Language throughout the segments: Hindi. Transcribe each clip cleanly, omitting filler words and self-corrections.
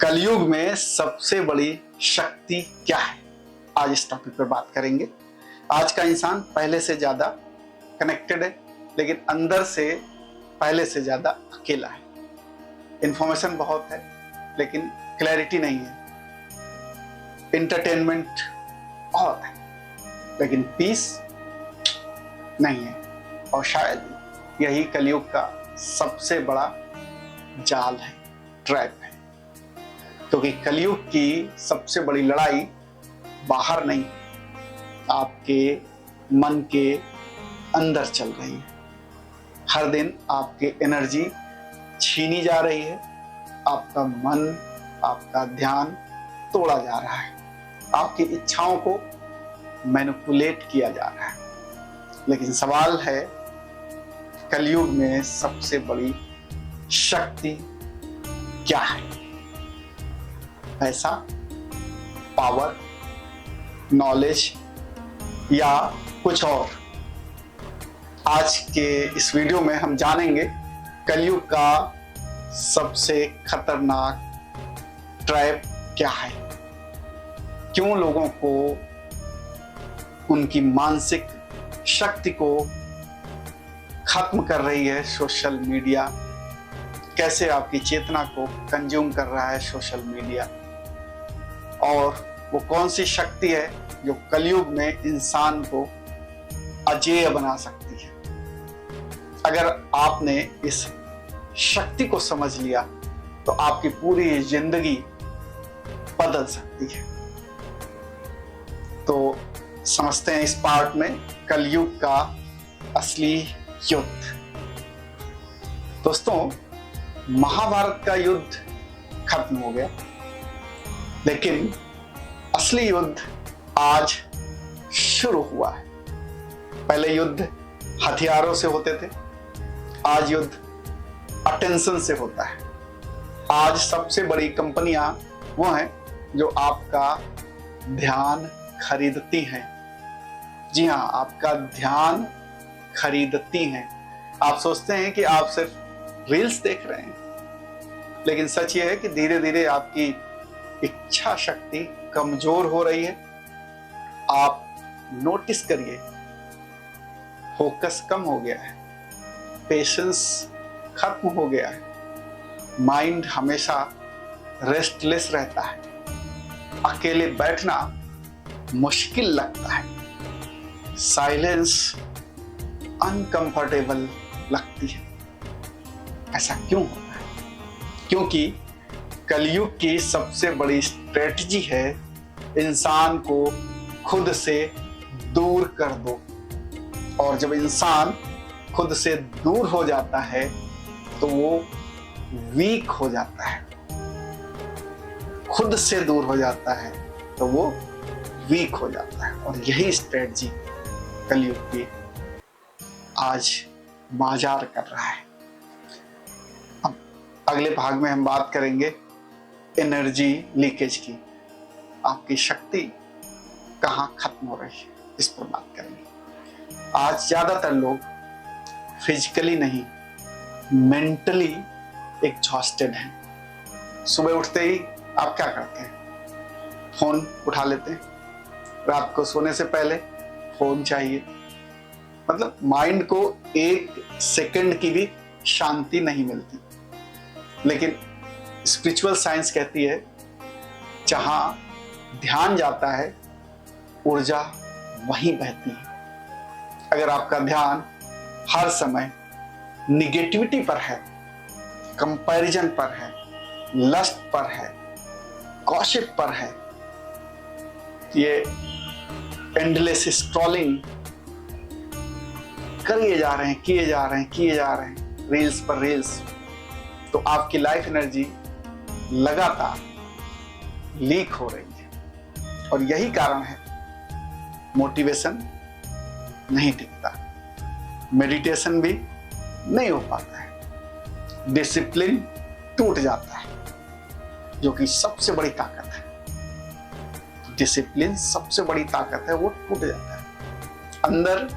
कलयुग में सबसे बड़ी शक्ति क्या है? आज इस टॉपिक पर बात करेंगे। आज का इंसान पहले से ज्यादा कनेक्टेड है, लेकिन अंदर से पहले से ज्यादा अकेला है। इंफॉर्मेशन बहुत है, लेकिन क्लैरिटी नहीं है। इंटरटेनमेंट बहुत है, लेकिन पीस नहीं है। और शायद यही कलयुग का सबसे बड़ा जाल है, ट्रैप है। क्योंकि कलयुग की सबसे बड़ी लड़ाई बाहर नहीं, आपके मन के अंदर चल रही है। हर दिन आपकी एनर्जी छीनी जा रही है, आपका मन, आपका ध्यान तोड़ा जा रहा है, आपकी इच्छाओं को मैनिपुलेट किया जा रहा है। लेकिन सवाल है, कलयुग में सबसे बड़ी शक्ति क्या है? पैसा, पावर, नॉलेज या कुछ और? आज के इस वीडियो में हम जानेंगे कलयुग का सबसे खतरनाक ट्रैप क्या है। क्यों लोगों को उनकी मानसिक शक्ति को खत्म कर रही है सोशल मीडिया, कैसे आपकी चेतना को कंज्यूम कर रहा है सोशल मीडिया, और वो कौन सी शक्ति है जो कलयुग में इंसान को अजेय बना सकती है। अगर आपने इस शक्ति को समझ लिया तो आपकी पूरी जिंदगी बदल सकती है। तो समझते हैं इस पार्ट में कलयुग का असली युद्ध। दोस्तों, महाभारत का युद्ध खत्म हो गया, लेकिन असली युद्ध आज शुरू हुआ है। पहले युद्ध हथियारों से होते थे, आज युद्ध अटेंशन से होता है। आज सबसे बड़ी कंपनियां वो हैं जो आपका ध्यान खरीदती हैं। जी हाँ, आपका ध्यान खरीदती हैं। आप सोचते हैं कि आप सिर्फ रील्स देख रहे हैं, लेकिन सच ये है कि धीरे धीरे आपकी इच्छा शक्ति कमजोर हो रही है। आप नोटिस करिए, फोकस कम हो गया है, पेशेंस खत्म हो गया है, माइंड हमेशा रेस्टलेस रहता है, अकेले बैठना मुश्किल लगता है, साइलेंस अनकंफर्टेबल लगती है। ऐसा क्यों होता है? क्योंकि कलयुग की सबसे बड़ी स्ट्रेटजी है इंसान को खुद से दूर कर दो। और जब इंसान खुद से दूर हो जाता है तो वो वीक हो जाता है। खुद से दूर हो जाता है तो वो वीक हो जाता है। और यही स्ट्रेटजी कलयुग की आज बाजार कर रहा है। अब अगले भाग में हम बात करेंगे एनर्जी लीकेज की। आपकी शक्ति कहाँ खत्म हो रही है, इस पर बात करेंगे। आज ज्यादातर लोग फिजिकली नहीं, मेंटली एग्जॉस्टेड हैं। सुबह उठते ही आप क्या करते हैं? फोन उठा लेते हैं। रात को सोने से पहले फोन चाहिए। मतलब माइंड को एक सेकंड की भी शांति नहीं मिलती। लेकिन स्पिरिचुअल साइंस कहती है, जहां ध्यान जाता है ऊर्जा वहीं बहती है। अगर आपका ध्यान हर समय निगेटिविटी पर है, कंपैरिजन पर है, लस्ट पर है, गॉसिप पर है, ये एंडलेस स्क्रॉलिंग किए जा रहे हैं रील्स पर रील्स, तो आपकी लाइफ एनर्जी लगातार लीक हो रही है। और यही कारण है मोटिवेशन नहीं टिकता, मेडिटेशन भी नहीं हो पाता है, डिसिप्लिन टूट जाता है, जो कि सबसे बड़ी ताकत है। डिसिप्लिन सबसे बड़ी ताकत है, वो टूट जाता है। अंदर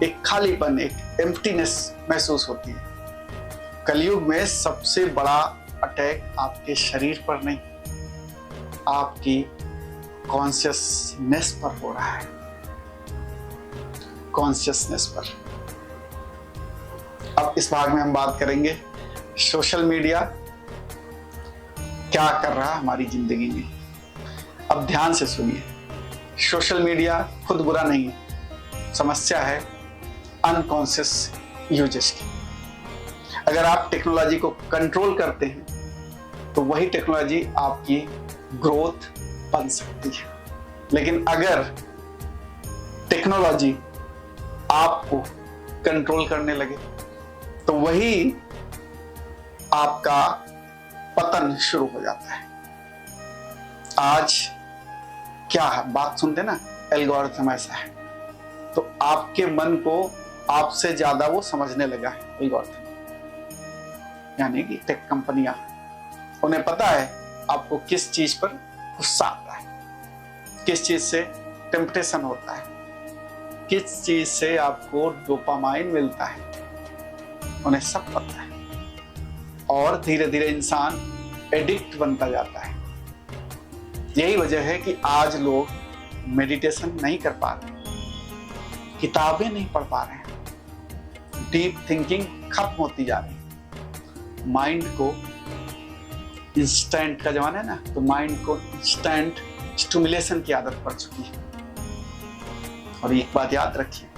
एक खालीपन, एक एम्प्टीनेस महसूस होती है। कलयुग में सबसे बड़ा अटैक आपके शरीर पर नहीं, आपकी कॉन्शियसनेस पर हो रहा है, कॉन्शियसनेस पर। अब इस भाग में हम बात करेंगे सोशल मीडिया क्या कर रहा है हमारी जिंदगी में। अब ध्यान से सुनिए, सोशल मीडिया खुद बुरा नहीं है, समस्या है अनकॉन्शियस यूजेस की। अगर आप टेक्नोलॉजी को कंट्रोल करते हैं तो वही टेक्नोलॉजी आपकी ग्रोथ बन सकती है, लेकिन अगर टेक्नोलॉजी आपको कंट्रोल करने लगे तो वही आपका पतन शुरू हो जाता है। आज क्या है, बात सुनते ना, एल्गोरिथम ऐसा है, तो आपके मन को आपसे ज्यादा वो समझने लगा है एल्गोरिथम, यानी कि टेक कंपनियां, उन्हें पता है आपको किस चीज पर गुस्सा आता है, किस चीज से टेम्पटेशन होता है, किस चीज से आपको डोपामाइन मिलता है, उन्हें सब पता है। और धीरे धीरे इंसान एडिक्ट बनता जाता है। यही वजह है कि आज लोग मेडिटेशन नहीं कर पा रहे, किताबें नहीं पढ़ पा रहे हैं, डीप थिंकिंग खत्म होती जा रही है। माइंड को इंस्टेंट का जमाना है ना, तो माइंड को इंस्टेंट स्टिमुलेशन की आदत पड़ चुकी है। और एक बात याद रखिए,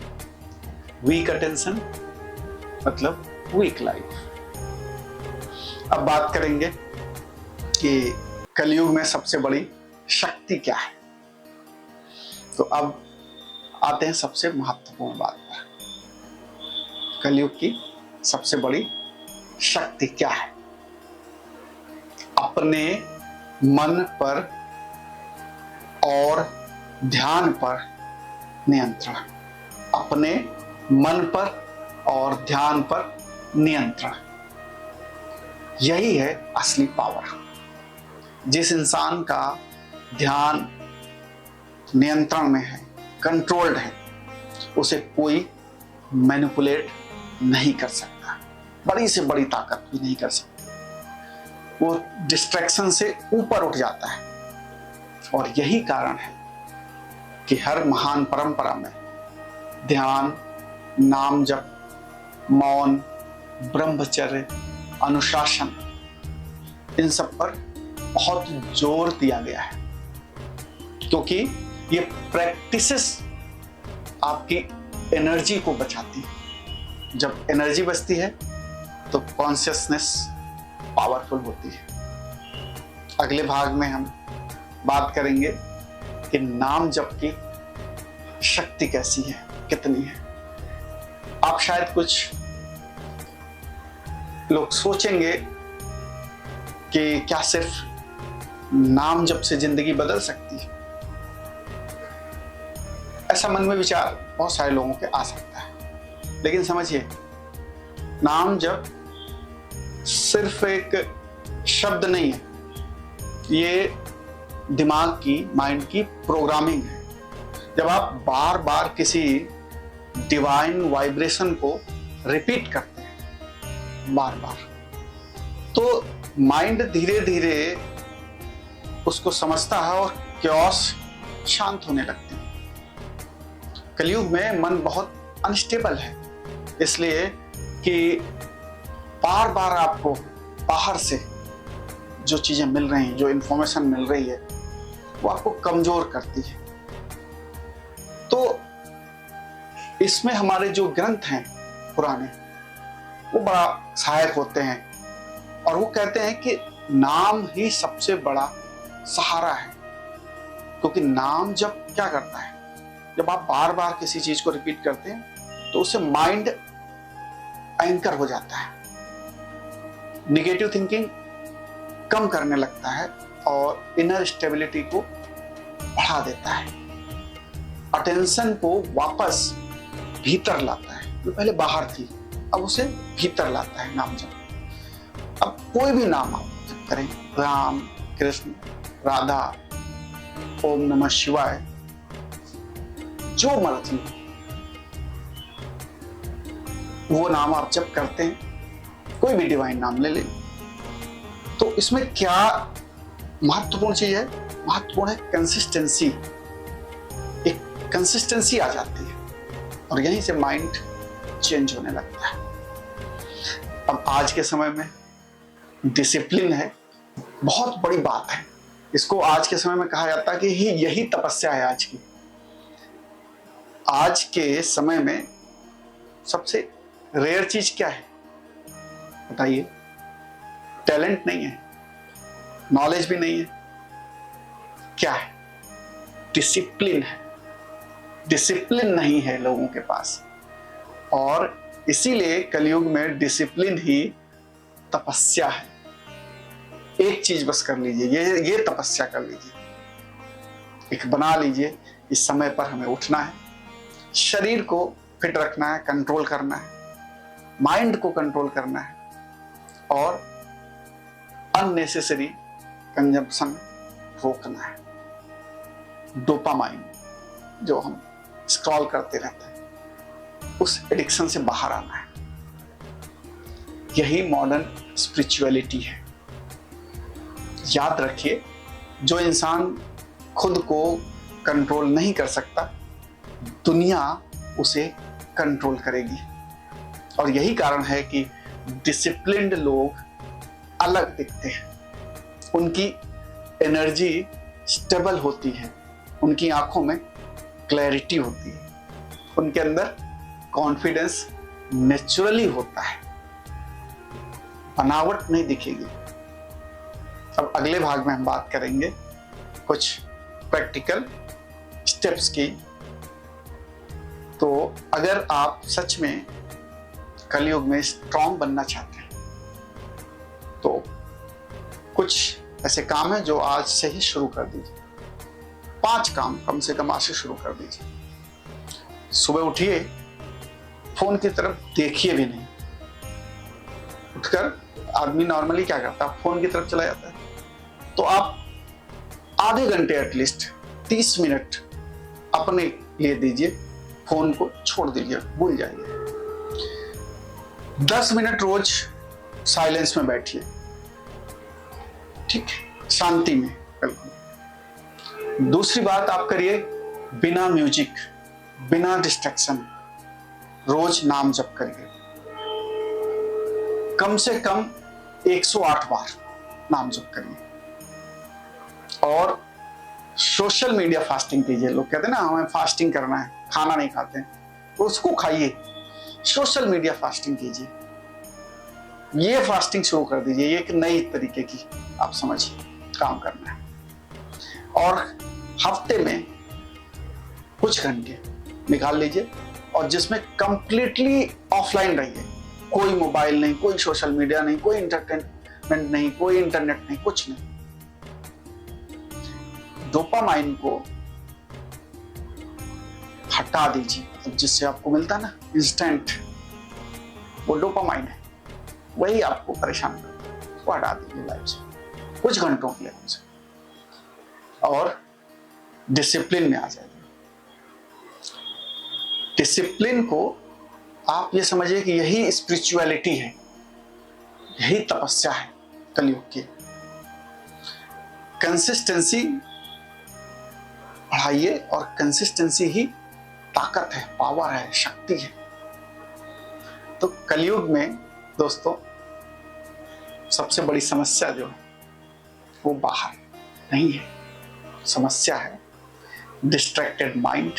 वीक अटेंशन मतलब वीक लाइफ। अब बात करेंगे कि कलयुग में सबसे बड़ी शक्ति क्या है। तो अब आते हैं सबसे महत्वपूर्ण बात पर, कलयुग की सबसे बड़ी शक्ति क्या है। अपने मन पर और ध्यान पर नियंत्रण, अपने मन पर और ध्यान पर नियंत्रण, यही है असली पावर। जिस इंसान का ध्यान नियंत्रण में है, कंट्रोल्ड है, उसे कोई मैनिपुलेट नहीं कर सकता, बड़ी से बड़ी ताकत भी नहीं कर सकती। वो डिस्ट्रैक्शन से ऊपर उठ जाता है। और यही कारण है कि हर महान परंपरा में ध्यान, नाम जप, मौन, ब्रह्मचर्य, अनुशासन, इन सब पर बहुत जोर दिया गया है, क्योंकि ये प्रैक्टिसेस आपकी एनर्जी को बचाती है। जब एनर्जी बचती है तो कॉन्शियसनेस पावरफुल होती है। अगले भाग में हम बात करेंगे कि नाम जप की शक्ति कैसी है, कितनी है। आप शायद कुछ लोग सोचेंगे कि क्या सिर्फ नाम जप से जिंदगी बदल सकती है। ऐसा मन में विचार बहुत सारे लोगों के आ सकता है, लेकिन समझिए, नाम जप सिर्फ एक शब्द नहीं है, ये दिमाग की, माइंड की प्रोग्रामिंग है। जब आप बार बार किसी डिवाइन वाइब्रेशन को रिपीट करते हैं बार बार, तो माइंड धीरे धीरे उसको समझता है और क्योस शांत होने लगते हैं। कलयुग में मन बहुत अनस्टेबल है, इसलिए कि बार बार आपको बाहर से जो चीजें मिल रही हैं, जो इंफॉर्मेशन मिल रही है, वो आपको कमजोर करती है। तो इसमें हमारे जो ग्रंथ हैं पुराने, वो बड़ा सहायक होते हैं, और वो कहते हैं कि नाम ही सबसे बड़ा सहारा है। क्योंकि नाम जब क्या करता है, जब आप बार बार किसी चीज को रिपीट करते हैं तो उससे माइंड एंकर हो जाता है, निगेटिव थिंकिंग कम करने लगता है और इनर स्टेबिलिटी को बढ़ा देता है, अटेंशन को वापस भीतर लाता है। जो पहले बाहर थी अब उसे भीतर लाता है नाम जप। अब कोई भी नाम आप जप करें, राम, कृष्ण, राधा, ओम नमः शिवाय, जो मर्जी वो नाम आप जप करते हैं, कोई भी डिवाइन नाम ले लें, तो इसमें क्या महत्वपूर्ण चीज है? महत्वपूर्ण है कंसिस्टेंसी। एक कंसिस्टेंसी आ जाती है और यहीं से माइंड चेंज होने लगता है। अब आज के समय में डिसिप्लिन है, बहुत बड़ी बात है। इसको आज के समय में कहा जाता है कि यही तपस्या है आज की। आज के समय में सबसे रेयर चीज क्या है बताइए? टैलेंट नहीं है, नॉलेज भी नहीं है, क्या है? डिसिप्लिन है। डिसिप्लिन नहीं है लोगों के पास, और इसीलिए कलयुग में डिसिप्लिन ही तपस्या है। एक चीज बस कर लीजिए, ये तपस्या कर लीजिए, एक बना लीजिए, इस समय पर हमें उठना है, शरीर को फिट रखना है, कंट्रोल करना है, माइंड को कंट्रोल करना है, और अननेसेसरी कंजम्पशन रोकना है। डोपामाइन जो हम स्क्रॉल करते रहते हैं, उस एडिक्शन से बाहर आना है। यही मॉडर्न स्पिरिचुअलिटी है। याद रखिए, जो इंसान खुद को कंट्रोल नहीं कर सकता, दुनिया उसे कंट्रोल करेगी। और यही कारण है कि डिसिप्लिन्ड लोग अलग दिखते हैं, उनकी एनर्जी स्टेबल होती है, उनकी आंखों में क्लैरिटी होती है, उनके अंदर कॉन्फिडेंस नेचुरली होता है, बनावट नहीं दिखेगी। अब अगले भाग में हम बात करेंगे कुछ प्रैक्टिकल स्टेप्स की। तो अगर आप सच में कलयुग में स्ट्रांग बनना चाहते हैं, तो कुछ ऐसे काम हैं जो आज से ही शुरू कर दीजिए। 5 काम कम से कम आज से शुरू कर दीजिए। सुबह उठिए, फोन की तरफ देखिए भी नहीं। उठकर आदमी नॉर्मली क्या करता है? फोन की तरफ चला जाता है। तो आप आधे घंटे एटलीस्ट 30 मिनट अपने लिए दीजिए, फोन को छोड़ दीजिए, भूल जाइए। 10 मिनट रोज साइलेंस में बैठिए, ठीक है, शांति में बिल्कुल। दूसरी बात आप करिए, बिना म्यूजिक, बिना डिस्ट्रैक्शन, रोज नाम जप करिए, कम से कम 108 बार नाम जप करिए। और सोशल मीडिया फास्टिंग कीजिए। लोग कहते हैं ना हमें फास्टिंग करना है, खाना नहीं खाते हैं, तो उसको खाइए। सोशल मीडिया फास्टिंग कीजिए, ये फास्टिंग शुरू कर दीजिए। ये एक नई तरीके की आप समझिए काम करना है। और हफ्ते में कुछ घंटे निकाल लीजिए और जिसमें कंप्लीटली ऑफलाइन रहिए। कोई मोबाइल नहीं, कोई सोशल मीडिया नहीं, कोई इंटरटेनमेंट नहीं, कोई इंटरनेट नहीं, कुछ नहीं। डोपामाइन को हटा दीजिए, जिससे आपको मिलता है ना इंस्टेंट, वो डोपामाइन है, वही आपको परेशान करता है, वो हटा दीजिए लाइफ से कुछ घंटों के लिए हमसे, और डिसिप्लिन में आ जाइए। डिसिप्लिन को आप ये समझिए कि यही स्पिरिचुअलिटी है, यही तपस्या है कलयुग की। कंसिस्टेंसी बढ़ाइए, और कंसिस्टेंसी ही ताकत है, पावर है, शक्ति है। तो कलयुग में दोस्तों सबसे बड़ी समस्या जो है वो बाहर नहीं है, समस्या है distracted mind,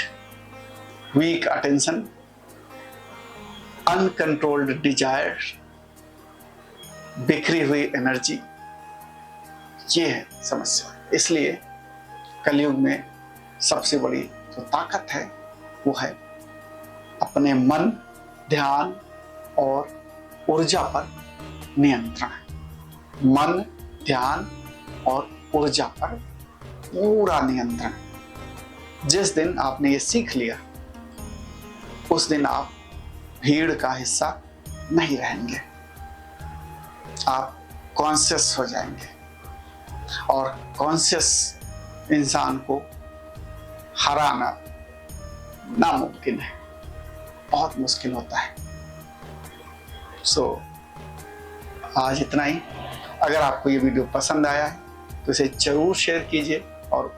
weak attention, uncontrolled desire, बिखरी हुई एनर्जी, ये है समस्या। इसलिए कलयुग में सबसे बड़ी जो ताकत है वो है अपने मन, ध्यान और ऊर्जा पर नियंत्रण। मन, ध्यान और ऊर्जा पर पूरा नियंत्रण। जिस दिन आपने ये सीख लिया, उस दिन आप भीड़ का हिस्सा नहीं रहेंगे, आप कॉन्शियस हो जाएंगे। और कॉन्शियस इंसान को हराना नामुमकिन है, बहुत मुश्किल होता है। सो आज इतना ही। अगर आपको ये वीडियो पसंद आया है तो इसे जरूर शेयर कीजिए और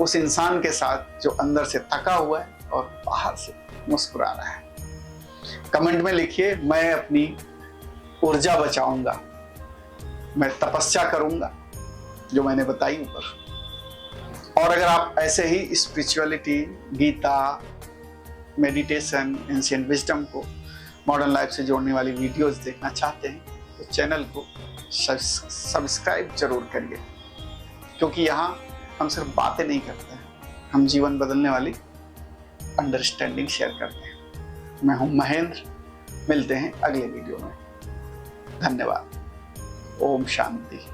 उस इंसान के साथ जो अंदर से थका हुआ है और बाहर से मुस्कुरा रहा है। कमेंट में लिखिए, मैं अपनी ऊर्जा बचाऊंगा, मैं तपस्या करूंगा जो मैंने बताई ऊपर। और अगर आप ऐसे ही spirituality, Gita, meditation, ancient wisdom को मॉडर्न लाइफ से जोड़ने वाली वीडियोस देखना चाहते हैं तो चैनल को सब्सक्राइब जरूर करिए, क्योंकि यहाँ हम सिर्फ बातें नहीं करते हैं, हम जीवन बदलने वाली अंडरस्टैंडिंग शेयर करते हैं। मैं हूं महेंद्र, मिलते हैं अगले वीडियो में। धन्यवाद। ओम शांति।